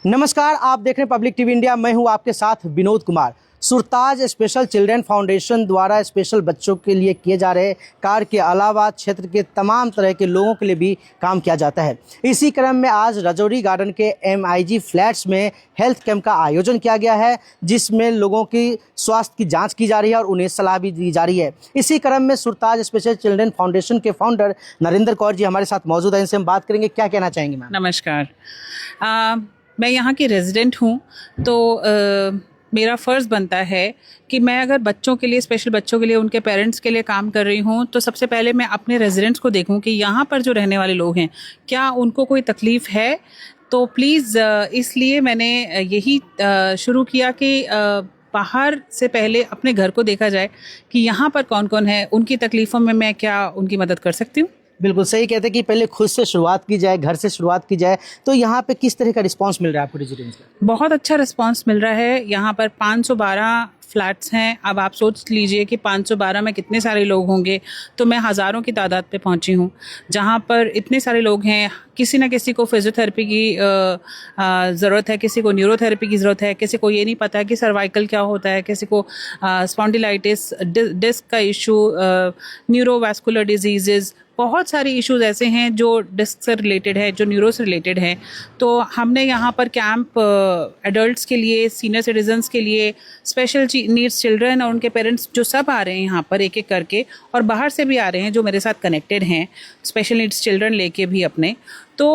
नमस्कार, आप देख रहे हैं पब्लिक टीवी इंडिया। मैं हूं आपके साथ Vinod Kumar. Surtaj special children foundation द्वारा स्पेशल बच्चों के लिए किए जा रहे कार्य के अलावा क्षेत्र के तमाम तरह के लोगों के लिए भी काम किया जाता है। इसी क्रम में आज राजौरी गार्डन के MIG फ्लैट्स में हेल्थ कैंप का आयोजन किया गया है, जिसमें लोगों की स्वास्थ्य की जांच की जा रही है और उन्हें सलाह भी दी जा रही है। इसी क्रम में सुरताज स्पेशल चिल्ड्रन फाउंडेशन के फाउंडर नरेंद्र कौर जी हमारे साथ मौजूद हैं। इनसे हम बात करेंगे। क्या कहना चाहेंगे मैम? नमस्कार। मैं यहाँ की रेजिडेंट हूँ, तो मेरा फ़र्ज़ बनता है कि मैं अगर बच्चों के लिए, स्पेशल बच्चों के लिए, उनके पेरेंट्स के लिए काम कर रही हूँ, तो सबसे पहले मैं अपने रेजिडेंट्स को देखूँ कि यहाँ पर जो रहने वाले लोग हैं, क्या उनको कोई तकलीफ़ है। तो प्लीज़ इसलिए मैंने यही शुरू किया कि बाहर से पहले अपने घर को देखा जाए कि यहाँ पर कौन कौन है, उनकी तकलीफ़ों में मैं क्या उनकी मदद कर सकती हूँ। बिल्कुल सही कहते हैं कि पहले खुद से शुरुआत की जाए, घर से शुरुआत की जाए। तो यहाँ पे किस तरह का रिस्पांस मिल रहा है आपको रेजिडेंट्स का? बहुत अच्छा रिस्पांस मिल रहा है। यहाँ पर 512 फ्लैट्स हैं। अब आप सोच लीजिए कि 512 में कितने सारे लोग होंगे, तो मैं हज़ारों की तादाद पे पहुँची हूँ। जहाँ पर इतने सारे लोग हैं, किसी न किसी को फिजियोथेरेपी की ज़रूरत है, किसी को न्यूरोथेरेपी की ज़रूरत है, किसी को ये नहीं पता है कि सर्वाइकल क्या होता है, किसी को स्पॉन्डिलाइटिस, डिस्क का इशू, न्यूरोवास्कुलर डिजीज़, बहुत सारे इश्यूज़ ऐसे हैं जो डिस्क से रिलेटेड है, जो न्यूरो से रिलेटेड हैं। तो हमने यहाँ पर कैंप एडल्ट्स के लिए, सीनियर सिटीजन्स के लिए, स्पेशल नीड्स चिल्ड्रन और उनके पेरेंट्स जो सब आ रहे हैं यहाँ पर एक एक करके, और बाहर से भी आ रहे हैं जो मेरे साथ कनेक्टेड हैं, स्पेशल नीड्स चिल्ड्रन लेके भी अपने। तो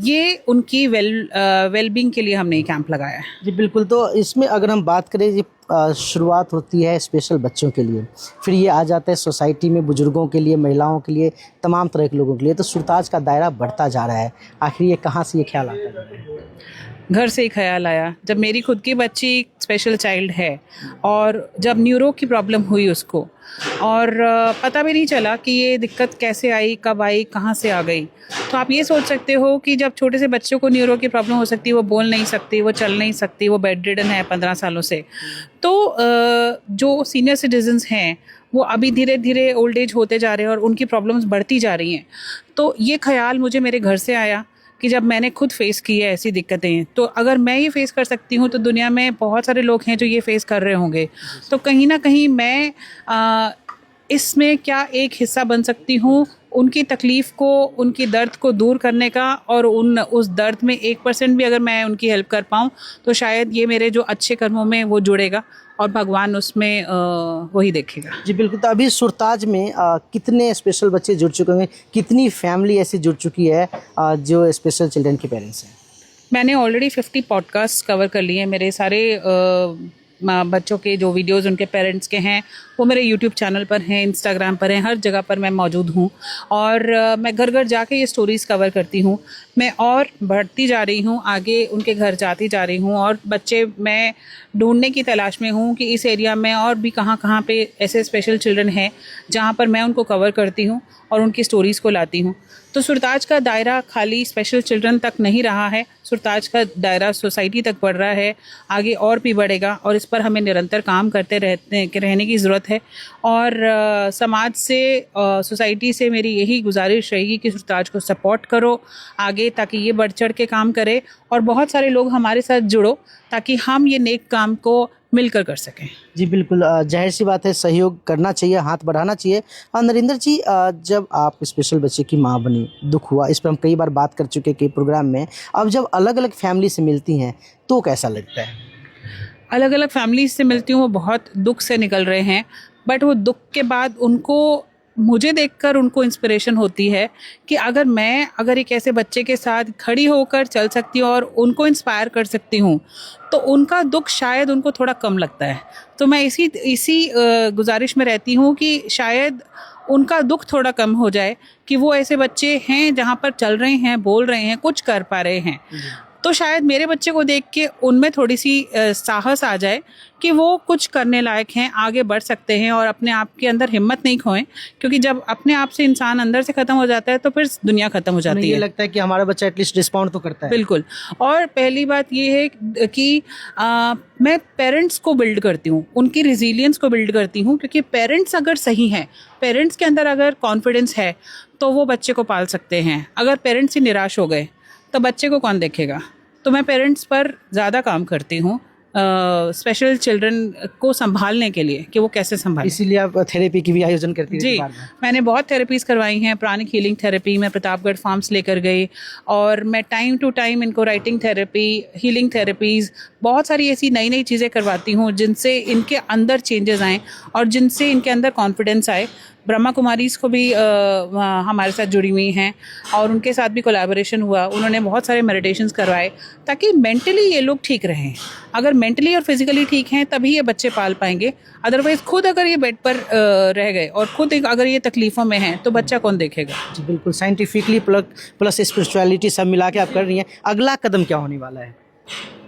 ये उनकी वेलबींग के लिए हमने ये कैंप लगाया है। जी बिल्कुल। तो इसमें अगर हम बात करें, जी शुरुआत होती है स्पेशल बच्चों के लिए, फिर ये आ जाता है सोसाइटी में बुजुर्गों के लिए, महिलाओं के लिए, तमाम तरह के लोगों के लिए। तो सुरताज का दायरा बढ़ता जा रहा है। आखिर ये कहाँ से ये ख्याल आता है? घर से ही ख्याल आया। जब मेरी खुद की बच्ची स्पेशल चाइल्ड है और जब न्यूरो की प्रॉब्लम हुई उसको, और पता भी नहीं चला कि ये दिक्कत कैसे आई, कब आई, कहाँ से आ गई। तो आप ये सोच सकते हो कि जब छोटे से बच्चों को न्यूरो की प्रॉब्लम हो सकती है, वो बोल नहीं सकती, वो चल नहीं सकती, वो बेड रिडन है 15 सालों से। तो जो सीनियर सिटीजन्स हैं वो अभी धीरे धीरे ओल्ड एज होते जा रहे हैं और उनकी प्रॉब्लम्स बढ़ती जा रही हैं। तो ये ख्याल मुझे मेरे घर से आया कि जब मैंने खुद फेस की है ऐसी दिक्कतें, तो अगर मैं ये फेस कर सकती हूँ तो दुनिया में बहुत सारे लोग हैं जो ये फेस कर रहे होंगे। तो कहीं ना कहीं मैं इसमें क्या एक हिस्सा बन सकती हूँ, उनकी तकलीफ़ को, उनकी दर्द को दूर करने का, और उस दर्द में 1% भी अगर मैं उनकी हेल्प कर पाऊँ तो शायद ये मेरे जो अच्छे कर्मों में वो जुड़ेगा और भगवान उसमें वही देखेगा। जी बिल्कुल। तो अभी सुरताज में कितने स्पेशल बच्चे जुड़ चुके हैं, कितनी फैमिली ऐसी जुड़ चुकी है जो स्पेशल चिल्ड्रन के पेरेंट्स हैं? मैंने ऑलरेडी 50 पॉडकास्ट कवर कर लिए हैं। मेरे सारे बच्चों के जो वीडियोस उनके पेरेंट्स के हैं वो मेरे यूट्यूब चैनल पर हैं, इंस्टाग्राम पर हैं, हर जगह पर मैं मौजूद हूँ। और मैं घर घर जाके ये स्टोरीज़ कवर करती हूँ। मैं और बढ़ती जा रही हूँ, आगे उनके घर जाती जा रही हूँ, और बच्चे मैं ढूंढने की तलाश में हूँ कि इस एरिया में और भी कहाँ कहाँ पे ऐसे स्पेशल चिल्ड्रन हैं जहाँ पर मैं उनको कवर करती हूँ और उनकी स्टोरीज़ को लाती हूँ। तो सुरताज का दायरा खाली स्पेशल चिल्ड्रन तक नहीं रहा है, सुरताज का दायरा सोसाइटी तक बढ़ रहा है, आगे और भी बढ़ेगा, और इस पर हमें निरंतर काम करते रहने की ज़रूरत है। और समाज से, सोसाइटी से मेरी यही गुजारिश रहेगी कि सुरताज को सपोर्ट करो आगे, ताकि ये बढ़ चढ़ के काम करे और बहुत सारे लोग हमारे साथ जुड़ो, ताकि हम ये नेक काम को मिलकर कर सकें। जी बिल्कुल। जाहिर सी बात है, सहयोग करना चाहिए, हाथ बढ़ाना चाहिए। नरेंद्र जी, जब आप स्पेशल बच्चे की माँ बनी, दुख हुआ, इस पर हम कई बार बात कर चुके कि प्रोग्राम में। अब जब अलग अलग फैमिली से मिलती हैं तो कैसा लगता है? अलग अलग फैमिली से मिलती हूँ, वो बहुत दुख से निकल रहे हैं, बट वो दुख के बाद उनको, मुझे देखकर उनको इंस्पिरेशन होती है कि अगर एक ऐसे बच्चे के साथ खड़ी होकर चल सकती हूँ और उनको इंस्पायर कर सकती हूँ, तो उनका दुख शायद उनको थोड़ा कम लगता है। तो मैं इसी गुजारिश में रहती हूँ कि शायद उनका दुख थोड़ा कम हो जाए, कि वो ऐसे बच्चे हैं जहाँ पर चल रहे हैं, बोल रहे हैं, कुछ कर पा रहे हैं। तो शायद मेरे बच्चे को देख के उनमें थोड़ी सी साहस आ जाए कि वो कुछ करने लायक हैं, आगे बढ़ सकते हैं, और अपने आप के अंदर हिम्मत नहीं खोएं, क्योंकि जब अपने आप से इंसान अंदर से ख़त्म हो जाता है तो फिर दुनिया ख़त्म हो जाती है। ये लगता है कि हमारा बच्चा एटलीस्ट रिस्पॉन्ड तो करता है। बिल्कुल। और पहली बात ये है कि मैं पेरेंट्स को बिल्ड करती हूँ, उनकी रिजिलियंस को बिल्ड करती हूँ, क्योंकि पेरेंट्स अगर सही हैं, पेरेंट्स के अंदर अगर कॉन्फिडेंस है तो वो बच्चे को पाल सकते हैं। अगर पेरेंट्स ही निराश हो गए तो बच्चे को कौन देखेगा? तो मैं पेरेंट्स पर ज़्यादा काम करती हूँ स्पेशल चिल्ड्रन को संभालने के लिए कि वो कैसे संभालें। इसीलिए आप थेरेपी की भी आयोजन करती जी, रहती बार-बार। मैंने बहुत थेरेपीज़ करवाई हैं। प्राणिक हीलिंग थेरेपी मैं प्रतापगढ़ फार्म्स लेकर गई, और मैं टाइम टू टाइम इनको राइटिंग थेरेपी, हीलिंग थेरेपीज़, बहुत सारी ऐसी नई नई चीज़ें करवाती हूँ जिनसे इनके अंदर चेंजेस आएँ और जिनसे इनके अंदर कॉन्फिडेंस आए। ब्रह्मा कुमारीज़ को भी हमारे साथ जुड़ी हुई हैं और उनके साथ भी कोलैबोरेशन हुआ। उन्होंने बहुत सारे मेडिटेशंस करवाए ताकि मेंटली ये लोग ठीक रहें। अगर मेंटली और फिजिकली ठीक हैं तभी ये बच्चे पाल पाएंगे। अदरवाइज खुद अगर ये बेड पर रह गए और खुद अगर ये तकलीफ़ों में हैं तो बच्चा कौन देखेगा। जी बिल्कुल, साइंटिफिकली प्लस स्पिरिचुअलिटी सब मिला के आप कर रही हैं। अगला कदम क्या होने वाला है?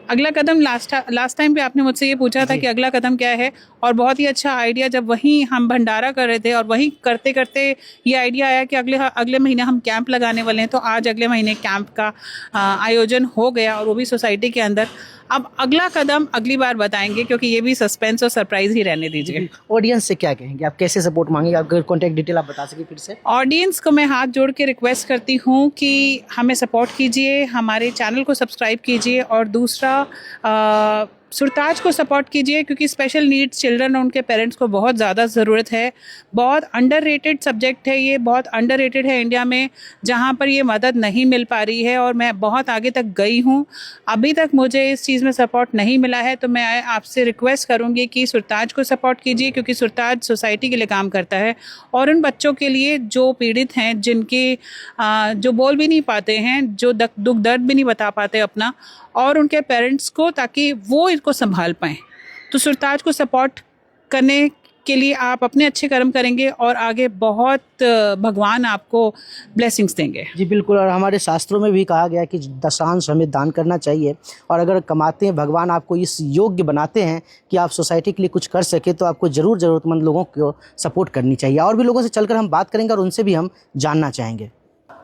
अगला कदम लास्ट टाइम पे आपने मुझसे ये पूछा था कि अगला कदम क्या है, और बहुत ही अच्छा आइडिया, जब वहीं हम भंडारा कर रहे थे और वहीं करते करते ये आइडिया आया कि अगले महीने हम कैंप लगाने वाले हैं। तो आज अगले महीने कैंप का आयोजन हो गया, और वो भी सोसाइटी के अंदर। अब अगला कदम अगली बार बताएंगे, क्योंकि ये भी सस्पेंस और सरप्राइज ही रहने दीजिए। ऑडियंस से क्या कहेंगे आप? कैसे सपोर्ट मांगेंगे? आपका कॉन्टैक्ट डिटेल आप बता सकें फिर से? ऑडियंस को मैं हाथ जोड़ के रिक्वेस्ट करती हूँ कि हमें सपोर्ट कीजिए, हमारे चैनल को सब्सक्राइब कीजिए, और दूसरा सुरताज को सपोर्ट कीजिए, क्योंकि स्पेशल नीड्स चिल्ड्रन और उनके पेरेंट्स को बहुत ज़्यादा ज़रूरत है। बहुत अंडररेटेड सब्जेक्ट है ये, बहुत अंडररेटेड है इंडिया में, जहाँ पर ये मदद नहीं मिल पा रही है। और मैं बहुत आगे तक गई हूँ, अभी तक मुझे इस चीज़ में सपोर्ट नहीं मिला है। तो मैं आपसे रिक्वेस्ट करूँगी कि सुरताज को सपोर्ट कीजिए, क्योंकि सुरताज सोसाइटी के लिए काम करता है, और उन बच्चों के लिए जो पीड़ित हैं, जिनके जो बोल भी नहीं पाते हैं, जो दुख दर्द भी नहीं बता पाते अपना, और उनके पेरेंट्स को, ताकि वो इनको संभाल पाएँ। तो सुरताज को सपोर्ट करने के लिए आप अपने अच्छे कर्म करेंगे और आगे बहुत भगवान आपको ब्लेसिंग्स देंगे। जी बिल्कुल, और हमारे शास्त्रों में भी कहा गया है कि दशांश हमें दान करना चाहिए, और अगर कमाते हैं, भगवान आपको इस योग्य बनाते हैं कि आप सोसाइटी के लिए कुछ कर सके, तो आपको ज़रूर ज़रूरतमंद लोगों को सपोर्ट करनी चाहिए। और भी लोगों से चलकर हम बात करेंगे और उनसे भी हम जानना चाहेंगे।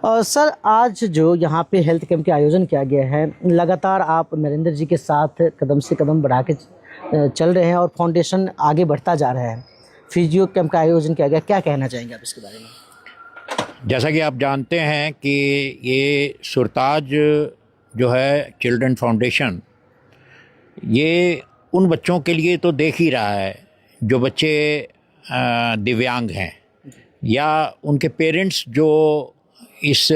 सर, आज जो यहाँ पे हेल्थ कैंप का आयोजन किया गया है, लगातार आप नरेंद्र जी के साथ कदम से कदम बढ़ा के चल रहे हैं और फाउंडेशन आगे बढ़ता जा रहा है। फिजियो कैंप का आयोजन किया गया, क्या कहना चाहेंगे आप इसके बारे में? जैसा कि आप जानते हैं कि ये सुरताज जो है चिल्ड्रन फाउंडेशन, ये उन बच्चों के लिए तो देख ही रहा है जो बच्चे दिव्यांग हैं, या उनके पेरेंट्स जो इस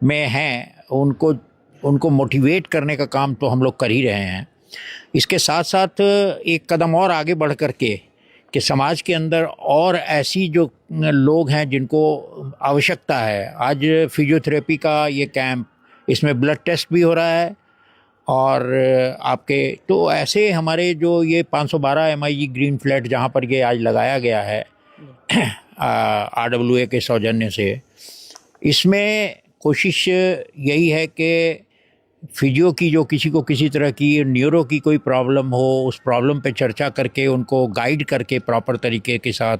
में हैं, उनको मोटिवेट करने का काम तो हम लोग कर ही रहे हैं। इसके साथ साथ एक कदम और आगे बढ़ कर के कि समाज के अंदर और ऐसी जो लोग हैं जिनको आवश्यकता है, आज फिजियोथेरेपी का ये कैंप, इसमें ब्लड टेस्ट भी हो रहा है, और आपके तो ऐसे हमारे जो ये 512 MIG ग्रीन फ्लैट जहाँ पर ये आज लगाया गया है RWA के सौजन्य से, इसमें कोशिश यही है कि फिजियो की जो किसी को किसी तरह की न्यूरो की कोई प्रॉब्लम हो, उस प्रॉब्लम पे चर्चा करके उनको गाइड करके प्रॉपर तरीके के साथ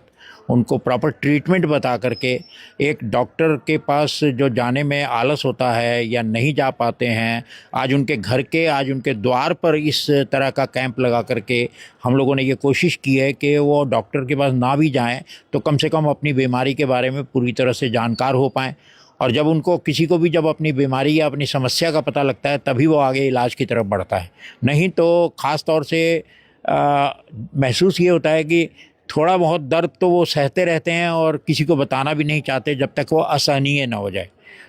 उनको प्रॉपर ट्रीटमेंट बता करके, एक डॉक्टर के पास जो जाने में आलस होता है या नहीं जा पाते हैं, आज उनके द्वार पर इस तरह का कैंप लगा करके हम लोगों ने ये कोशिश की है कि वो डॉक्टर के पास ना भी जाएं तो कम से कम अपनी बीमारी के बारे में पूरी तरह से जानकार हो पाएँ। और जब उनको किसी को भी जब अपनी बीमारी या अपनी समस्या का पता लगता है तभी वो आगे इलाज की तरफ बढ़ता है। नहीं तो ख़ास तौर से महसूस ये होता है कि थोड़ा बहुत दर्द तो वो सहते रहते हैं और किसी को बताना भी नहीं चाहते जब तक वो असहनीय ना हो जाए।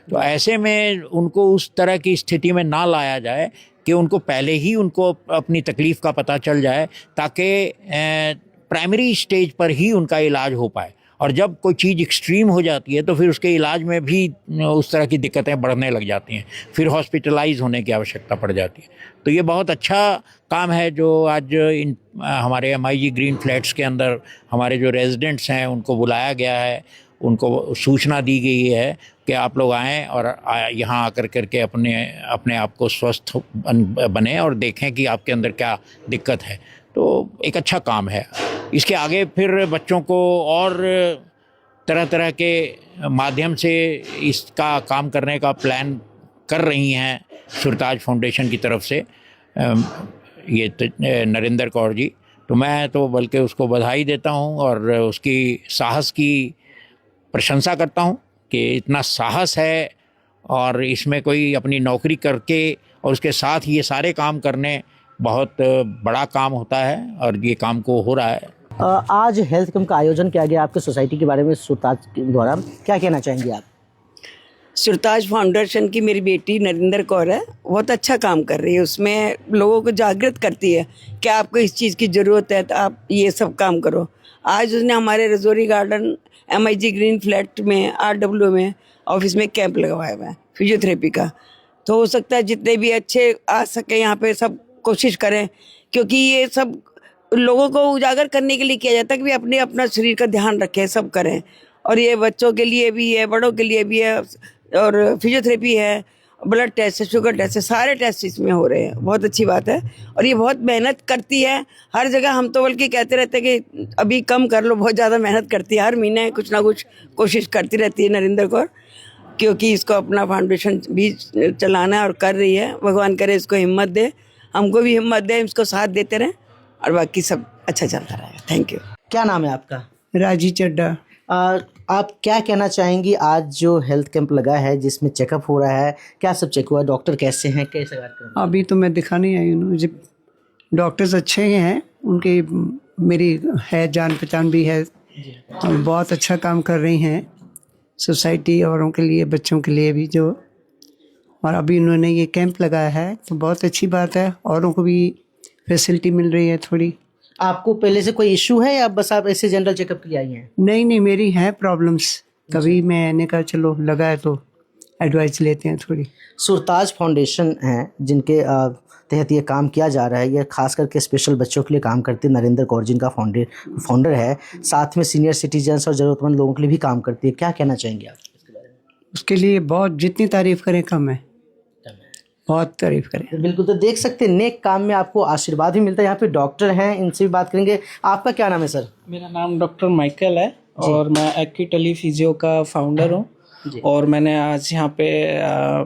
तो ऐसे में उनको उस तरह की स्थिति में ना लाया जाए कि उनको पहले ही उनको अपनी तकलीफ़ का पता चल जाए, ताकि प्राइमरी स्टेज पर ही उनका इलाज हो पाए। और जब कोई चीज़ एक्सट्रीम हो जाती है तो फिर उसके इलाज में भी उस तरह की दिक्कतें बढ़ने लग जाती हैं, फिर हॉस्पिटलाइज होने की आवश्यकता पड़ जाती है। तो ये बहुत अच्छा काम है जो आज इन हमारे MIG ग्रीन फ्लैट्स के अंदर हमारे जो रेजिडेंट्स हैं उनको बुलाया गया है, उनको सूचना दी गई है कि आप लोग आएँ और यहाँ आकर करके अपने आप को स्वस्थ बने और देखें कि आपके अंदर क्या दिक्कत है। तो एक अच्छा काम है। इसके आगे फिर बच्चों को और तरह तरह के माध्यम से इसका काम करने का प्लान कर रही हैं सुरताज फाउंडेशन की तरफ से ये नरेंद्र कौर जी। तो मैं तो बल्कि उसको बधाई देता हूं और उसकी साहस की प्रशंसा करता हूं कि इतना साहस है और इसमें कोई अपनी नौकरी करके और उसके साथ ये सारे काम करने बहुत बड़ा काम होता है और ये काम को हो रहा है। आज हेल्थ कैंप का आयोजन किया गया आपके सोसाइटी के बारे में सुरताज के द्वारा, क्या कहना चाहेंगे आप? सुरताज फाउंडेशन की मेरी बेटी नरेंद्र कौर है, बहुत अच्छा काम कर रही है। उसमें लोगों को जागृत करती है कि आपको इस चीज़ की ज़रूरत है तो आप ये सब काम करो। आज उसने हमारे Rajouri garden MIG green flat में RW में ऑफिस में कैंप लगवाया हुआ है फिजियोथेरेपी का। तो हो सकता है जितने भी अच्छे आ सके यहाँ पे सब कोशिश करें, क्योंकि ये सब लोगों को उजागर करने के लिए किया जाता है कि भी अपने अपना शरीर का ध्यान रखें, सब करें। और ये बच्चों के लिए भी है, बड़ों के लिए भी है, और फिजियोथेरेपी है, ब्लड टेस्ट है, शुगर टेस्ट है, सारे टेस्ट इसमें हो रहे हैं। बहुत अच्छी बात है और ये बहुत मेहनत करती है हर जगह। हम तो बल्कि कहते रहते हैं कि अभी कम कर लो, बहुत ज़्यादा मेहनत करती है। हर महीने कुछ ना कुछ कोशिश करती रहती है नरेंद्र कौर, क्योंकि इसको अपना फाउंडेशन भी चलाना है और कर रही है। भगवान करे इसको हिम्मत दे, हमको भी हिम्मत दे, इसको साथ देते रहें और बाकी सब अच्छा चलता रहेगा। Thank you. क्या नाम है आपका? राजी चड्डा। आप क्या कहना चाहेंगी, आज जो हेल्थ कैंप लगा है जिसमें चेकअप हो रहा है, क्या सब चेक हुआ? डॉक्टर कैसे हैं, कैसे कार्यक्रम? अभी तो मैं दिखाने आई हूँ, मुझे डॉक्टर्स अच्छे हैं, उनके मेरी है जान पहचान भी है और बहुत अच्छा काम कर रही हैं सोसाइटी औरों के लिए, बच्चों के लिए भी जो। और अभी उन्होंने ये कैंप लगाया है तो बहुत अच्छी बात है, औरों को भी फैसिलिटी मिल रही है थोड़ी। आपको पहले से कोई इशू है या बस आप ऐसे जनरल चेकअप के लिए आई हैं? नहीं, मेरी है प्रॉब्लम्स, तभी मैंने कहा चलो लगा है तो एडवाइस लेते हैं थोड़ी। सुरताज फाउंडेशन है जिनके तहत ये काम किया जा रहा है, ये खास करके स्पेशल बच्चों के लिए काम करती है। नरेंद्र कौर जिनका फाउंडर है, साथ में सीनियर सिटीजन्स और ज़रूरतमंद लोगों के लिए भी काम करती है। क्या कहना चाहेंगे आप इसके बारे में? उसके लिए बहुत, जितनी तारीफ़ करें कम है, बहुत तारीफ़ करें। बिल्कुल, तो देख सकते हैं नेक काम में आपको आशीर्वाद भी मिलता है। यहाँ पे डॉक्टर हैं, इनसे भी बात करेंगे। आपका क्या नाम है सर? मेरा नाम डॉक्टर माइकल है और मैं एक्यूटेली फिजियो का फाउंडर हूँ। और मैंने आज यहाँ पे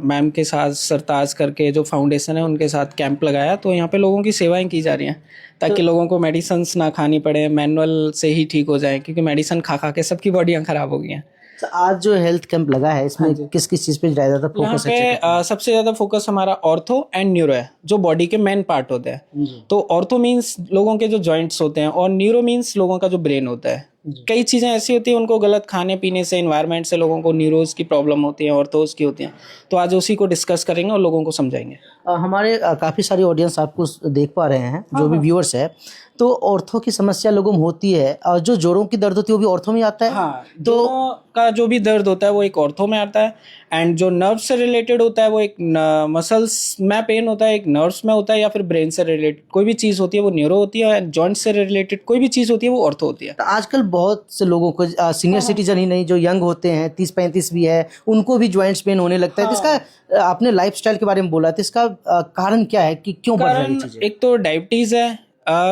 मैम के साथ सरताज करके जो फाउंडेशन है उनके साथ कैंप लगाया, तो यहाँ पे लोगों की सेवाएं की जा रही हैं ताकि लोगों को मेडिसिन्स ना खानी पड़े, मैनुअल से ही ठीक हो जाए, क्योंकि मेडिसिन खा खा के सबकी बॉडियाँ ख़राब हो गई हैं। तो आज जो हेल्थ कैंप लगा है इसमें किस किस चीज़ पे ज़्यादा फोकस है? यहाँ पे सबसे ज़्यादा फोकस हमारा ऑर्थो एंड न्यूरो है, जो बॉडी के मेन पार्ट होते हैं। तो ऑर्थो मीन्स लोगों के जो जॉइंट्स होते हैं और न्यूरो मीन्स लोगों का जो ब्रेन होता है। कई चीज़ें ऐसी होती हैं उनको गलत खाने पीने से, एनवायरनमेंट से लोगों को न्यूरोज की प्रॉब्लम होती है, ऑर्थोज की होती हैं। तो आज उसी को डिस्कस करेंगे और लोगों को समझाएंगे। हमारे काफ़ी सारी ऑडियंस आपको देख पा रहे हैं, जो भी व्यूअर्स है, तो ऑर्थो की समस्या लोगों में होती है और जो जोड़ों की दर्द होती है वो भी ऑर्थो में आता है। हाँ, दोनों का जो भी दर्द होता है वो एक ऑर्थो में आता है, एंड जो नर्व से रिलेटेड होता है वो एक मसल्स में पेन होता है, एक नर्व्स में होता है, या फिर ब्रेन से रिलेटेड कोई भी चीज़ होती है वो न्यूरो होती है, एंड जॉइंट से रिलेटेड कोई भी चीज़ होती है वो ऑर्थो होती है। तो आजकल बहुत से लोगों को, सीनियर सिटीजन ही नहीं, जो यंग होते हैं 30-35 भी है, उनको भी जॉइंट्स पेन होने लगता है। तो इसका आपने लाइफस्टाइल के बारे में बोला, तो इसका कारण क्या है कि क्यों बढ़ रही है चीजें? एक तो डायबिटीज़ है,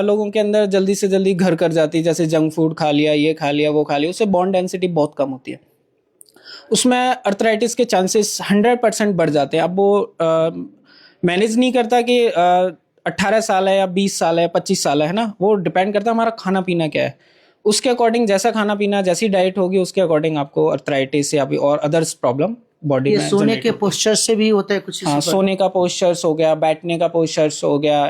लोगों के अंदर जल्दी से जल्दी घर कर जाती है, जैसे जंक फूड खा लिया, ये खा लिया, वो खा लिया, उससे बोन डेंसिटी बहुत कम होती है, उसमें अर्थराइटिस के चांसेस 100% बढ़ जाते हैं। अब वो मैनेज नहीं करता कि 18 साल है या 20 साल है, 25 साल है ना, वो डिपेंड करता है हमारा खाना पीना क्या है। उसके अकॉर्डिंग जैसा खाना पीना, जैसी डाइट होगी, उसके अकॉर्डिंग आपको अर्थराइटिस या और अदर्स प्रॉब्लम बॉडी में। सोने के पोस्चर से भी होता है कुछ? हाँ, सोने का पोस्चर्स हो गया, बैठने का पोस्चर्स हो गया,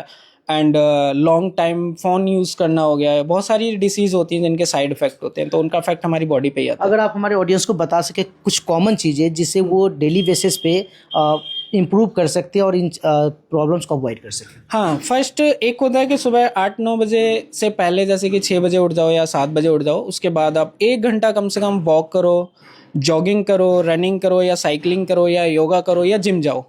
and long time phone use करना हो गया है। बहुत सारी डिसीज होती हैं जिनके साइड इफेक्ट होते हैं, तो उनका इफेक्ट हमारी बॉडी पे ही आता है। अगर आप हमारे ऑडियंस को बता सके कुछ कॉमन चीजें जिससे वो डेली बेसिस पे इम्प्रूव कर सकते हैं और इन प्रॉब्लम्स को अवॉइड कर सकते हैं। हाँ, फर्स्ट एक होता है कि सुबह 8-9 बजे से पहले, जैसे कि 6 बजे उठ जाओ या 7 बजे उठ जाओ, उसके बाद आप 1 घंटा कम से कम वॉक करो, जॉगिंग करो, रनिंग करो या साइकिलिंग करो या योगा करो या जिम जाओ।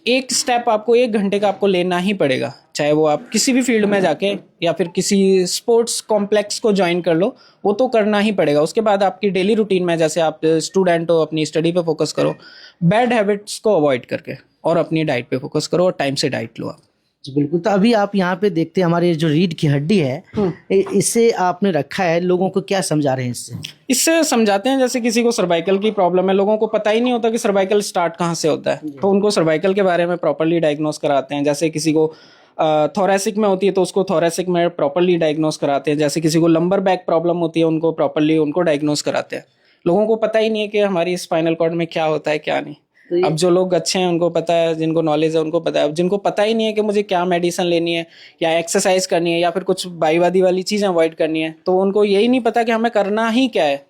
एक स्टेप आपको 1 घंटे का आपको लेना ही पड़ेगा, चाहे वो आप किसी भी फील्ड में जाके या फिर किसी स्पोर्ट्स कॉम्प्लेक्स को ज्वाइन कर लो, वो तो करना ही पड़ेगा। उसके बाद आपकी डेली रूटीन में, जैसे आप स्टूडेंट हो, अपनी स्टडी पे फोकस करो, बैड हैबिट्स को अवॉइड करके, और अपनी डाइट पे फोकस करो और टाइम से डाइट लो आप। जी बिल्कुल। तो अभी आप यहाँ पे देखते हैं हमारी जो रीढ़ की हड्डी है, इससे आपने रखा है, लोगों को क्या समझा रहे हैं इससे? इससे समझाते हैं, जैसे किसी को सर्वाइकल की प्रॉब्लम है, लोगों को पता ही नहीं होता कि सर्वाइकल स्टार्ट कहाँ से होता है, तो उनको सर्वाइकल के बारे में प्रॉपर्ली डायग्नोस कराते हैं। जैसे किसी को थोरेसिक में होती है तो उसको थोरेसिक में प्रॉपर्ली डायग्नोस कराते हैं। जैसे किसी को लंबर बैक प्रॉब्लम होती है, उनको प्रॉपर्ली उनको डायग्नोस कराते हैं। लोगों को पता ही नहीं है कि हमारी स्पाइनल कॉर्ड में क्या होता है क्या नहीं। अब जो लोग अच्छे हैं उनको पता है, जिनको नॉलेज है उनको पता है। अब जिनको पता ही नहीं है कि मुझे क्या मेडिसिन लेनी है या एक्सरसाइज करनी है या फिर कुछ बाईवादी वाली चीज़ें अवॉइड करनी है, तो उनको यही नहीं पता कि हमें करना ही क्या है।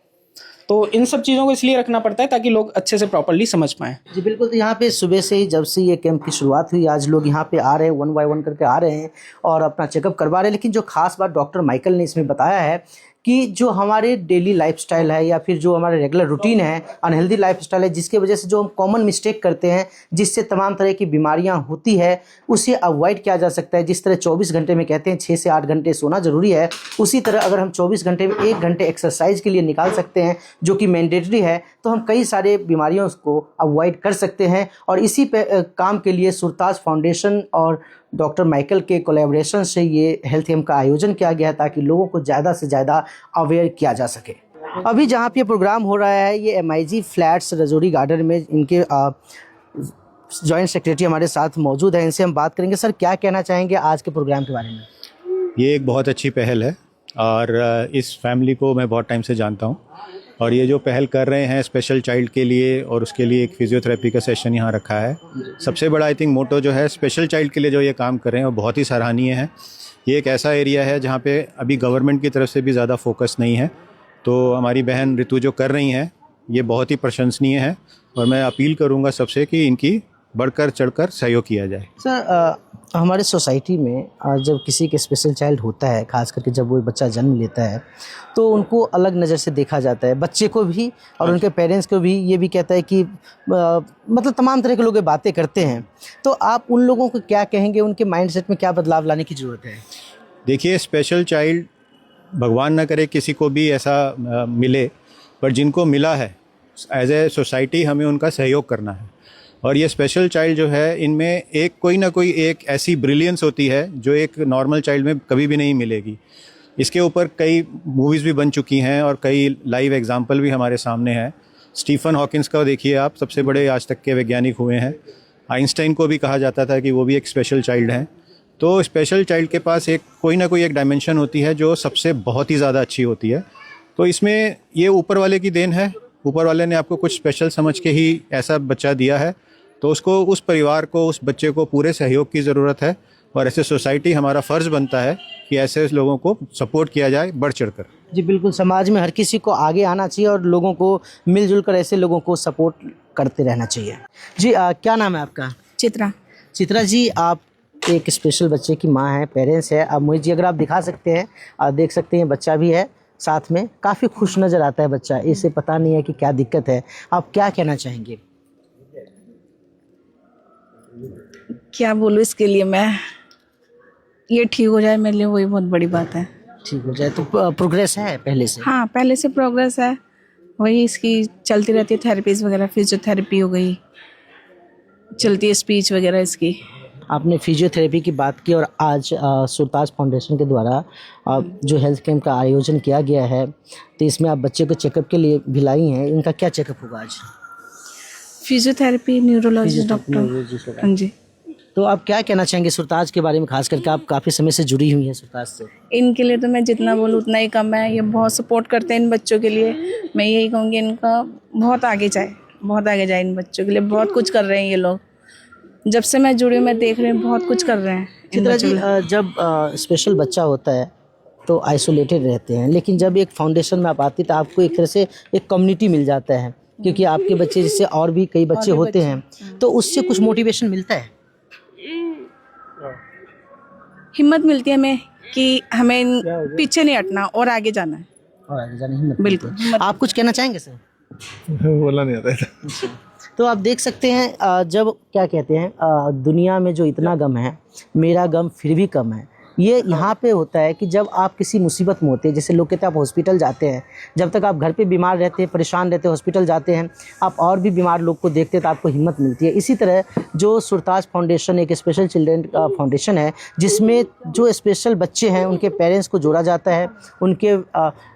तो इन सब चीज़ों को इसलिए रखना पड़ता है ताकि लोग अच्छे से प्रॉपरली समझ पाएँ। जी बिल्कुल। तो यहाँ पे सुबह से ही जब से ये कैंप की शुरुआत हुई, आज लोग यहाँ पे आ रहे हैं, 1 बाय 1 करके आ रहे हैं और अपना चेकअप करवा रहे हैं। लेकिन जो खास बात डॉक्टर माइकल ने इसमें बताया है कि जो हमारे डेली लाइफस्टाइल है या फिर जो हमारा रेगुलर रूटीन है, अनहेल्दी लाइफस्टाइल है, जिसके वजह से जो हम कॉमन मिस्टेक करते हैं, जिससे तमाम तरह की बीमारियां होती है, उसे अवॉइड किया जा सकता है। जिस तरह 24 घंटे में कहते हैं 6 से 8 घंटे सोना ज़रूरी है, उसी तरह अगर हम 24 घंटे में 1 घंटे एक्सरसाइज के लिए निकाल सकते हैं, जो कि मैंडेटरी है, तो हम कई सारे बीमारियों को अवॉइड कर सकते हैं। और इसी पे काम के लिए सुरताज फाउंडेशन और डॉक्टर माइकल के कोलैबोरेशन से ये हेल्थ कैंप का आयोजन किया गया है ताकि लोगों को ज़्यादा से ज़्यादा अवेयर किया जा सके। अभी जहाँ पे ये प्रोग्राम हो रहा है, ये MIG फ्लैट्स रजौरी गार्डन में, इनके जॉइंट सेक्रेटरी हमारे साथ मौजूद है, इनसे हम बात करेंगे। सर, क्या कहना चाहेंगे आज के प्रोग्राम के बारे में? ये एक बहुत अच्छी पहल है और इस फैमिली को मैं बहुत टाइम से जानता हूँ और ये जो पहल कर रहे हैं स्पेशल चाइल्ड के लिए, और उसके लिए एक फिजियोथेरेपी का सेशन यहाँ रखा है। सबसे बड़ा आई थिंक मोटो जो है स्पेशल चाइल्ड के लिए जो ये काम कर रहे हैं वो बहुत ही सराहनीय है। ये एक ऐसा एरिया है जहाँ पे अभी गवर्नमेंट की तरफ से भी ज़्यादा फोकस नहीं है, तो हमारी बहन ऋतु जो कर रही हैं ये बहुत ही प्रशंसनीय है और मैं अपील करूँगा सबसे कि इनकी बढ़कर चढ़कर सहयोग किया जाए। सर, हमारे सोसाइटी में जब किसी के स्पेशल चाइल्ड होता है, खास करके जब वो बच्चा जन्म लेता है, तो उनको अलग नज़र से देखा जाता है, बच्चे को भी और उनके पेरेंट्स को भी। ये भी कहता है कि मतलब तमाम तरह के लोग ये बातें करते हैं, तो आप उन लोगों को क्या कहेंगे, उनके माइंडसेट में क्या बदलाव लाने की ज़रूरत है? देखिए, स्पेशल चाइल्ड भगवान ना करे किसी को भी ऐसा मिले, पर जिनको मिला है एज ए सोसाइटी हमें उनका सहयोग करना है। और ये स्पेशल चाइल्ड जो है, इनमें एक कोई ना कोई एक ऐसी ब्रिलियंस होती है जो एक नॉर्मल चाइल्ड में कभी भी नहीं मिलेगी। इसके ऊपर कई मूवीज़ भी बन चुकी हैं और कई लाइव एग्जाम्पल भी हमारे सामने हैं। स्टीफन हॉकिंस का देखिए आप, सबसे बड़े आज तक के वैज्ञानिक हुए हैं। आइंस्टाइन को भी कहा जाता था कि वो भी एक स्पेशल चाइल्ड हैं। तो स्पेशल चाइल्ड के पास एक कोई ना कोई एक डायमेंशन होती है जो सबसे बहुत ही ज़्यादा अच्छी होती है। तो इसमें ये ऊपर वाले की देन है, ऊपर वाले ने आपको कुछ स्पेशल समझ के ही ऐसा बच्चा दिया है, तो उसको, उस परिवार को, उस बच्चे को पूरे सहयोग की ज़रूरत है। और ऐसे सोसाइटी हमारा फ़र्ज़ बनता है कि ऐसे लोगों को सपोर्ट किया जाए बढ़ चढ़कर। जी बिल्कुल। समाज में हर किसी को आगे आना चाहिए और लोगों को मिलजुल कर ऐसे लोगों को सपोर्ट करते रहना चाहिए। जी, क्या नाम है आपका? चित्रा। चित्रा जी, आप एक स्पेशल बच्चे की माँ हैं, पेरेंट्स हैं। अब मुझे जी अगर आप दिखा सकते हैं, देख सकते हैं बच्चा भी है साथ में, काफ़ी खुश नज़र आता है बच्चा। इसे पता नहीं है कि क्या दिक्कत है, आप क्या कहना चाहेंगे? क्या बोलूँ इसके लिए मैं, ये ठीक हो जाए मेरे लिए वही बहुत बड़ी बात है। ठीक हो जाए तो प्रोग्रेस है पहले से? हाँ, पहले से प्रोग्रेस है, वही इसकी चलती रहती है, थेरेपीज वगैरह, फिजियोथेरेपी हो गई, चलती है स्पीच वगैरह इसकी। आपने फिजियोथेरेपी की बात की और आज सुरताज फाउंडेशन के द्वारा जो हेल्थ कैंप का आयोजन किया गया है, तो इसमें आप बच्चे को चेकअप के लिए भी लाई हैं। इनका क्या चेकअप होगा आज? Physiotherapy, neurologist doctor. हाँ जी। तो आप क्या कहना चाहेंगे सुरताज के बारे में, खास करके आप काफ़ी समय से जुड़ी हुई हैं सुरताज से? इनके लिए तो मैं जितना बोलूँ उतना ही कम है। ये बहुत सपोर्ट करते हैं इन बच्चों के लिए। मैं यही कहूँगी इनका बहुत आगे जाए, बहुत आगे जाए इन बच्चों के लिए। बहुत कुछ कर रहे हैं ये लोग, जब से मैं जुड़ी हूँ मैं देख रही हूँ बहुत कुछ कर रहे हैं। चित्रा जी, जब स्पेशल बच्चा होता है तो आइसोलेटेड रहते हैं, लेकिन जब एक फाउंडेशन में आप आती तो आपको एक तरह से एक कम्युनिटी मिल जाता है, क्योंकि आपके बच्चे जिससे और भी कई बच्चे होते हैं, तो उससे कुछ मोटिवेशन मिलता है, हिम्मत मिलती है हमें कि हमें पीछे नहीं हटना और आगे जाना है। और आगे जाने हिम्मत बिल्कुल। मिलती है। आप कुछ कहना चाहेंगे सर? बोला नहीं आता है। तो आप देख सकते हैं, जब क्या कहते हैं, दुनिया में जो इतना गम है, मेरा गम फिर भी कम है, ये यहाँ पे होता है कि जब आप किसी मुसीबत में होते हैं, जैसे लोग कहते हैं आप हॉस्पिटल जाते हैं, जब तक आप घर पे बीमार रहते हैं, परेशान रहते हैं, हॉस्पिटल जाते हैं, आप और भी बीमार लोग को देखते हैं तो आपको हिम्मत मिलती है। इसी तरह जो सुरताज फाउंडेशन एक स्पेशल चिल्ड्रन फाउंडेशन है, जिसमें जो स्पेशल बच्चे हैं उनके पेरेंट्स को जोड़ा जाता है, उनके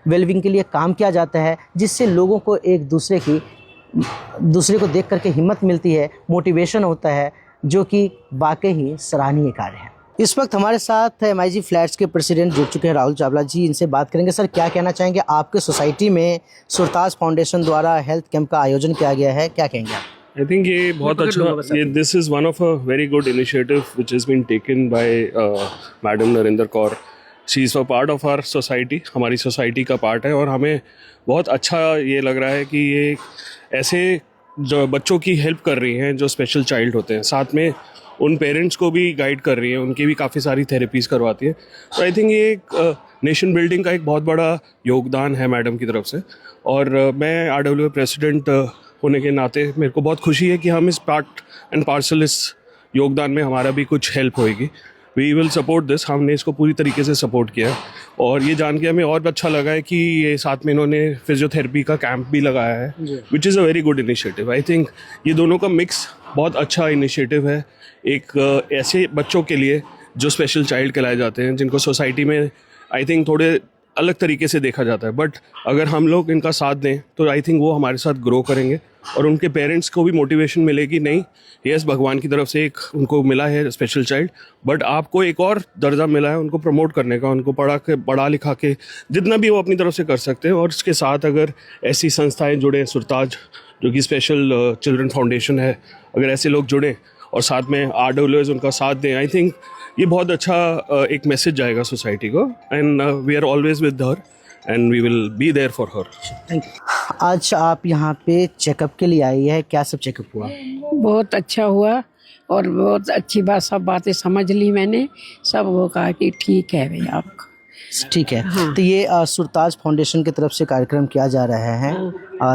वेलबींग के लिए काम किया जाता है, जिससे लोगों को एक दूसरे को देख करके हिम्मत मिलती है, मोटिवेशन होता है, जो कि वाकई ही सराहनीय कार्य है। इस वक्त हमारे साथ MIG फ्लैट्स के प्रेसिडेंट जुड़ चुके हैं राहुल चावला जी, इनसे बात करेंगे। सर, क्या कहना चाहेंगे, आपके सोसाइटी में सुरताज फाउंडेशन द्वारा हेल्थ कैंप का आयोजन किया गया है, क्या कहेंगे आप? आई थिंक ये बहुत अच्छा, ये this is one of a very good initiative which is been taken by madam Narendra Kaur. She is a part of our society, हमारी सोसाइटी का पार्ट है, और हमें बहुत अच्छा ये लग रहा है कि ये ऐसे जो बच्चों की हेल्प कर रही हैं जो स्पेशल चाइल्ड होते हैं, साथ में उन पेरेंट्स को भी गाइड कर रही हैं, उनकी भी काफ़ी सारी थेरेपीज़ करवाती है. तो आई थिंक ये एक नेशन बिल्डिंग का एक बहुत बड़ा योगदान है मैडम की तरफ से. और मैं RWA प्रेसिडेंट होने के नाते मेरे को बहुत खुशी है कि हम इस पार्ट एंड पार्सल इस योगदान में हमारा भी कुछ हेल्प होएगी. We will support this. हमने इसको पूरी तरीके से सपोर्ट किया है, और ये जान के हमें और भी अच्छा लगा है कि ये साथ में इन्होंने फिजियोथेरेपी का कैंप भी लगाया है, which is a very good initiative. I think ये दोनों का मिक्स बहुत अच्छा इनिशिएटिव है एक ऐसे बच्चों के लिए जो स्पेशल चाइल्ड कहलाए जाते हैं, जिनको सोसाइटी में आई थिंक थोड़े अलग तरीके से देखा जाता है. बट अगर हम लोग इनका साथ दें तो आई थिंक वो हमारे साथ ग्रो करेंगे, और उनके पेरेंट्स को भी मोटिवेशन मिलेगी. नहीं, यस, भगवान की तरफ से एक उनको मिला है स्पेशल चाइल्ड, बट आपको एक और दर्जा मिला है उनको प्रमोट करने का, उनको पढ़ा लिखा के जितना भी वो अपनी तरफ से कर सकते हैं. और इसके साथ अगर ऐसी संस्थाएं जुड़े, सुरताज जो कि स्पेशल चिल्ड्रन फाउंडेशन है, अगर ऐसे लोग जुड़ें और साथ में RWAs उनका साथ दें, आई थिंक ये बहुत अच्छा एक मैसेज जाएगा सोसाइटी को. And we are always with her and we will be there for her. Thank you. आज आप यहाँ पे चेकअप के लिए आई है, क्या सब चेकअप हुआ? बहुत अच्छा हुआ और बहुत अच्छी बात, सब बातें समझ ली मैंने. सब वो कहा कि ठीक है भैया आपका. ठीक है. तो ये सुरताज फाउंडेशन की तरफ से कार्यक्रम किया जा रहा है,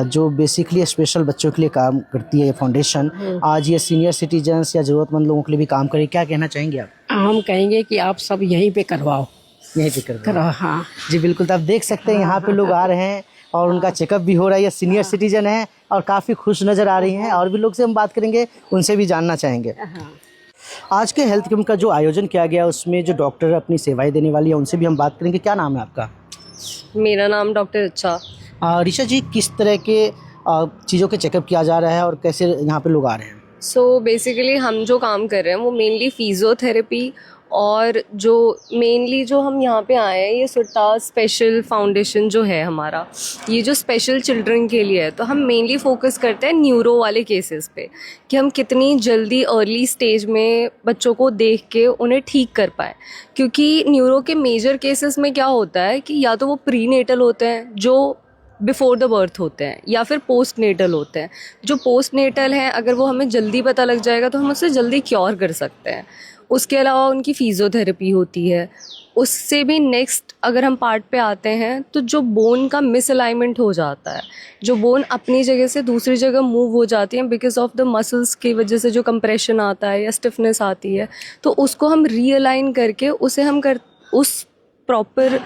जो बेसिकली स्पेशल बच्चों के लिए काम करती है ये फाउंडेशन. आज ये सीनियर सिटीजन्स या ज़रूरतमंद लोगों के लिए भी काम करे, क्या कहना चाहेंगे आप? हम कहेंगे कि आप सब यहीं पे करवाओ. यहीं पे करवाओ. हाँ जी बिल्कुल. तो आप देख सकते हैं यहाँ पे लोग आ रहे हैं और उनका चेकअप भी हो रहा है. ये सीनियर सिटीजन है और काफ़ी खुश नज़र आ रही हैं. और भी लोग से हम बात करेंगे, उनसे भी जानना चाहेंगे. आज के हेल्थ कैंप का जो आयोजन किया गया उसमें जो डॉक्टर अपनी सेवाएं देने वाली है उनसे भी हम बात करेंगे. क्या नाम है आपका? मेरा नाम डॉक्टर रिचा. ऋचा जी, किस तरह के चीज़ों के चेकअप किया जा रहा है और कैसे यहाँ पे लोग आ रहे हैं? सो बेसिकली हम जो काम कर रहे हैं वो मेनली फिजियोथेरेपी, और जो मेनली जो हम यहाँ पे आए हैं ये सुरताज स्पेशल फाउंडेशन जो है हमारा, ये जो स्पेशल चिल्ड्रन के लिए है, तो हम मेनली फोकस करते हैं न्यूरो वाले केसेस पे, कि हम कितनी जल्दी अर्ली स्टेज में बच्चों को देख के उन्हें ठीक कर पाए. क्योंकि न्यूरो के मेजर केसेस में क्या होता है कि या तो वो प्रीनेटल होते हैं जो बिफोर द बर्थ होते हैं, या फिर पोस्ट नेटल होते हैं. जो पोस्ट नेटल हैं अगर वो हमें जल्दी पता लग जाएगा तो हम उससे जल्दी क्योर कर सकते हैं. उसके अलावा उनकी फिजियोथेरेपी होती है. उससे भी नेक्स्ट अगर हम पार्ट पे आते हैं तो जो बोन का मिसअलाइनमेंट हो जाता है, जो बोन अपनी जगह से दूसरी जगह मूव हो जाती है बिकॉज ऑफ द मसल्स की वजह से जो कंप्रेशन आता है या स्टिफनेस आती है, तो उसको हम रीअलाइन करके उसे हम उस प्रॉपर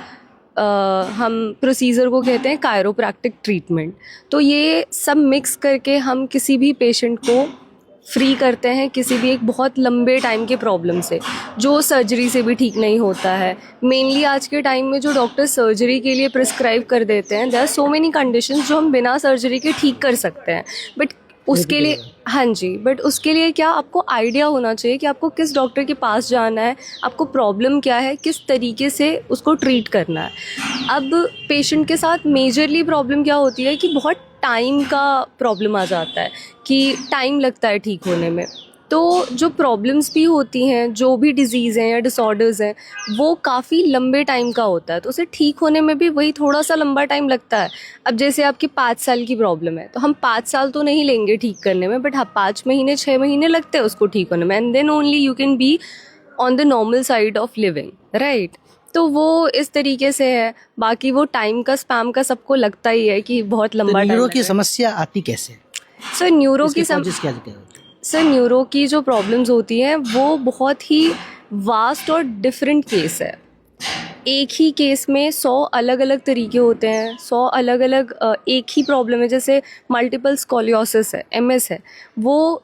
हम प्रोसीजर को कहते हैं कायरोप्रैक्टिक ट्रीटमेंट. तो ये सब मिक्स करके हम किसी भी पेशेंट को फ्री करते हैं किसी भी एक बहुत लंबे टाइम के प्रॉब्लम से, जो सर्जरी से भी ठीक नहीं होता है. मेनली आज के टाइम में जो डॉक्टर सर्जरी के लिए प्रिस्क्राइब कर देते हैं, there are so many conditions जो हम बिना सर्जरी के ठीक कर सकते हैं. बट उसके लिए, हाँ जी, बट उसके लिए क्या आपको आइडिया होना चाहिए कि आपको किस डॉक्टर के पास जाना है, आपको प्रॉब्लम क्या है, किस तरीके से उसको ट्रीट करना है. अब पेशेंट के साथ मेजरली प्रॉब्लम क्या होती है कि बहुत टाइम का प्रॉब्लम आ जाता है, कि टाइम लगता है ठीक होने में. तो जो प्रॉब्लम्स भी होती हैं, जो भी डिजीज़ हैं या डिसऑर्डर्स हैं, वो काफ़ी लंबे टाइम का होता है, तो उसे ठीक होने में भी वही थोड़ा सा लंबा टाइम लगता है. अब जैसे आपकी 5 साल की प्रॉब्लम है तो हम 5 साल तो नहीं लेंगे ठीक करने में, बट हाँ 5 महीने 6 महीने लगते हैं उसको ठीक होने में, and then only you can be on the normal side of living, right. तो वो इस तरीके से है. बाकी वो टाइम का स्पैम का सबको लगता ही है कि बहुत लंबा टाइम. न्यूरो की समस्या आती कैसे? सर न्यूरो की सर न्यूरो की जो प्रॉब्लम्स होती हैं वो बहुत ही वास्ट और डिफरेंट केस है. एक ही केस में 100 अलग अलग तरीके होते हैं, 100 अलग अलग एक ही प्रॉब्लम है. जैसे मल्टीपल स्कोलियोसिस है, MS है, वो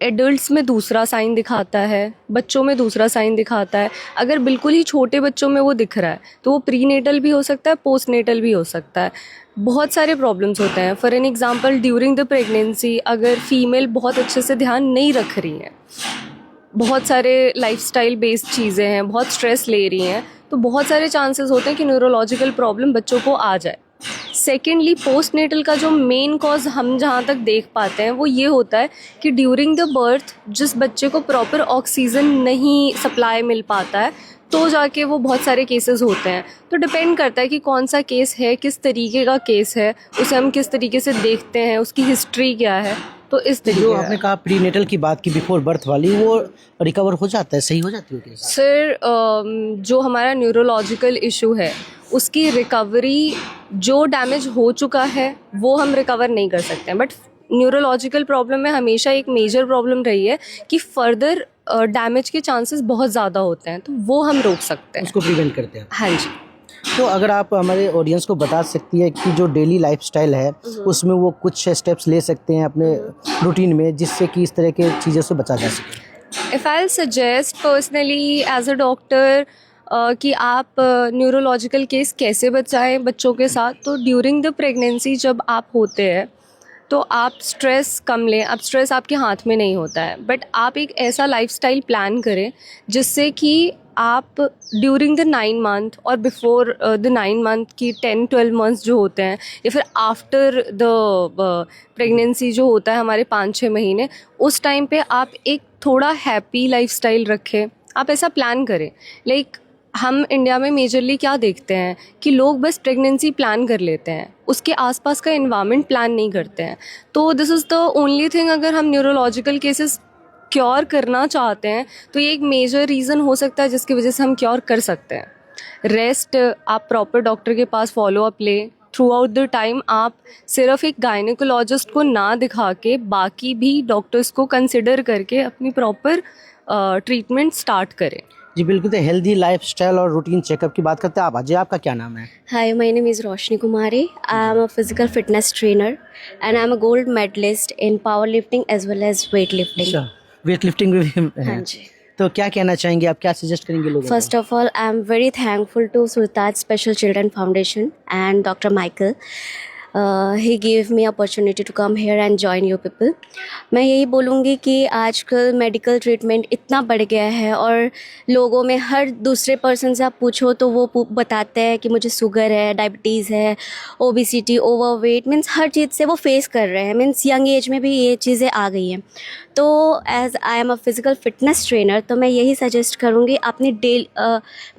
एडल्ट्स में दूसरा साइन दिखाता है, बच्चों में दूसरा साइन दिखाता है. अगर बिल्कुल ही छोटे बच्चों में वो दिख रहा है तो वो प्रीनेटल भी हो सकता है, पोस्ट नेटल भी हो सकता है. बहुत सारे प्रॉब्लम्स होते हैं. For an example, during the pregnancy अगर फीमेल बहुत अच्छे से ध्यान नहीं रख रही हैं, बहुत सारे लाइफस्टाइल बेस्ड चीज़ें हैं, बहुत स्ट्रेस ले रही हैं, तो बहुत सारे चांसेस होते हैं कि न्यूरोलॉजिकल प्रॉब्लम बच्चों को आ जाए. सेकेंडली पोस्टनेटल का जो मेन कॉज हम जहाँ तक देख पाते हैं वो ये होता है कि ड्यूरिंग द बर्थ जिस बच्चे को प्रॉपर ऑक्सीजन नहीं सप्लाई मिल पाता है तो जाके वो बहुत सारे केसेस होते हैं। तो डिपेंड करता है कि कौन सा केस है, किस तरीके का केस है, उसे हम किस तरीके से देखते हैं, उसकी हिस्ट्री क्या है। तो इस तरीके जो आपने कहा प्रीनेटल की बात की, बिफोर बर्थ वाली, वो रिकवर हो जाता है, सही हो जाती है केस? सर जो हमारा न्यूरोलॉजिकल इशू है उसकी रिकवरी, जो डैमेज हो चुका है वो हम रिकवर नहीं कर सकते हैं, बट न्यूरोलॉजिकल प्रॉब्लम में हमेशा एक मेजर प्रॉब्लम रही है कि फर्दर डैमेज के चांसेस बहुत ज़्यादा होते हैं, तो वो हम रोक सकते हैं, उसको प्रिवेंट करते हैं। हाँ जी। तो अगर आप हमारे ऑडियंस को बता सकती है कि जो डेली लाइफस्टाइल है उसमें वो कुछ स्टेप्स ले सकते हैं अपने रूटीन में जिससे कि इस तरह के चीज़ों से बचा जा सके? If I suggest personally as a doctor कि आप न्यूरोलॉजिकल केस कैसे बचाएं बच्चों के साथ, तो ड्यूरिंग द प्रेगनेंसी जब आप होते हैं तो आप स्ट्रेस कम लें। अब स्ट्रेस आपके हाथ में नहीं होता है, बट आप एक ऐसा लाइफस्टाइल प्लान करें जिससे कि आप ड्यूरिंग द 9 मंथ और बिफोर द 9 मंथ की 10-12 मंथ्स जो होते हैं, या फिर आफ्टर द प्रेगनेंसी जो होता है हमारे 5-6 महीने, उस टाइम पे आप एक थोड़ा हैप्पी लाइफस्टाइल रखें। आप ऐसा प्लान करें। लाइक हम इंडिया में मेजरली क्या देखते हैं कि लोग बस प्रेगनेंसी प्लान कर लेते हैं, उसके आसपास का एनवायरनमेंट प्लान नहीं करते हैं। तो this is the only thing, अगर हम न्यूरोलॉजिकल केसेस क्योर करना चाहते हैं तो ये एक मेजर रीज़न हो सकता है जिसकी वजह से हम क्योर कर सकते हैं। रेस्ट, आप प्रॉपर डॉक्टर के पास फॉलो अप लें थ्रू आउट द टाइम। आप सिर्फ एक गायनेकोलॉजिस्ट को ना दिखा के बाकी भी डॉक्टर्स को कंसिडर करके अपनी प्रॉपर ट्रीटमेंट स्टार्ट करें। जी बिल्कुल। तो हेल्दी लाइफस्टाइल और रूटीन चेकअप की बात करते हैं। आप अजय, आपका क्या नाम है? Hi, my name is Roshni Kumari. I am a physical fitness trainer and I am a gold medalist in powerlifting as well as weightlifting. अच्छा, वेट लिफ्टिंग भी है। हाँ जी। तो क्या कहना चाहेंगे आप, क्या सजेस्ट करेंगे लोगों को? First of all, I am very thankful to Surtaj Special Children Foundation and Dr. Michael. He gave me opportunity to come here and join you people. मैं यही बोलूँगी कि आजकल मेडिकल ट्रीटमेंट इतना बढ़ गया है और लोगों में हर दूसरे पर्सन से आप पूछो तो वो बताते हैं कि मुझे शुगर है, डायबिटीज़ है, ओबेसिटी, ओवरवेट, मीन्स हर चीज़ से वो फेस कर रहे हैं। मीन्स यंग एज में भी ये चीज़ें आ गई हैं। तो as I am a physical fitness trainer, तो मैं यही सजेस्ट करूँगी अपनी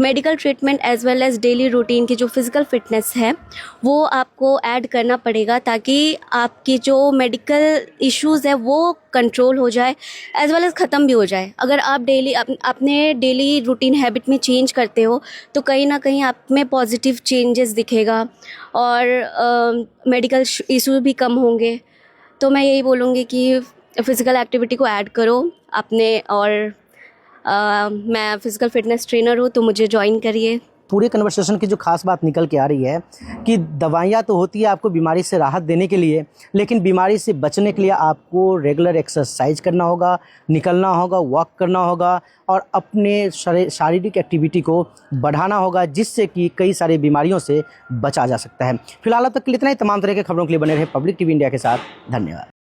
medical treatment as well as daily routine की जो फिज़िकल फिटनेस है वो आपको ऐड करना पड़ेगा ताकि आपकी जो मेडिकल इश्यूज़ है वो कंट्रोल हो जाए एज वेल एज ख़त्म भी हो जाए। अगर आप डेली अपने डेली रूटीन हैबिट में चेंज करते हो तो कहीं ना कहीं आप में पॉजिटिव चेंजेस दिखेगा और मेडिकल इशू भी कम होंगे। तो मैं यही बोलूँगी कि फ़िज़िकल एक्टिविटी को ऐड करो अपने, और मैं फ़िज़िकल फिटनेस ट्रेनर हूँ तो मुझे ज्वाइन करिए। पूरे कन्वर्सेशन की जो खास बात निकल के आ रही है कि दवाइयाँ तो होती है आपको बीमारी से राहत देने के लिए, लेकिन बीमारी से बचने के लिए आपको रेगुलर एक्सरसाइज करना होगा, निकलना होगा, वॉक करना होगा और अपने शारीरिक एक्टिविटी को बढ़ाना होगा, जिससे कि कई सारी बीमारियों से बचा जा सकता है। फिलहाल तक के लिए इतना ही। तमाम तरह के खबरों के लिए बने रहे पब्लिक टीवी इंडिया के साथ। धन्यवाद।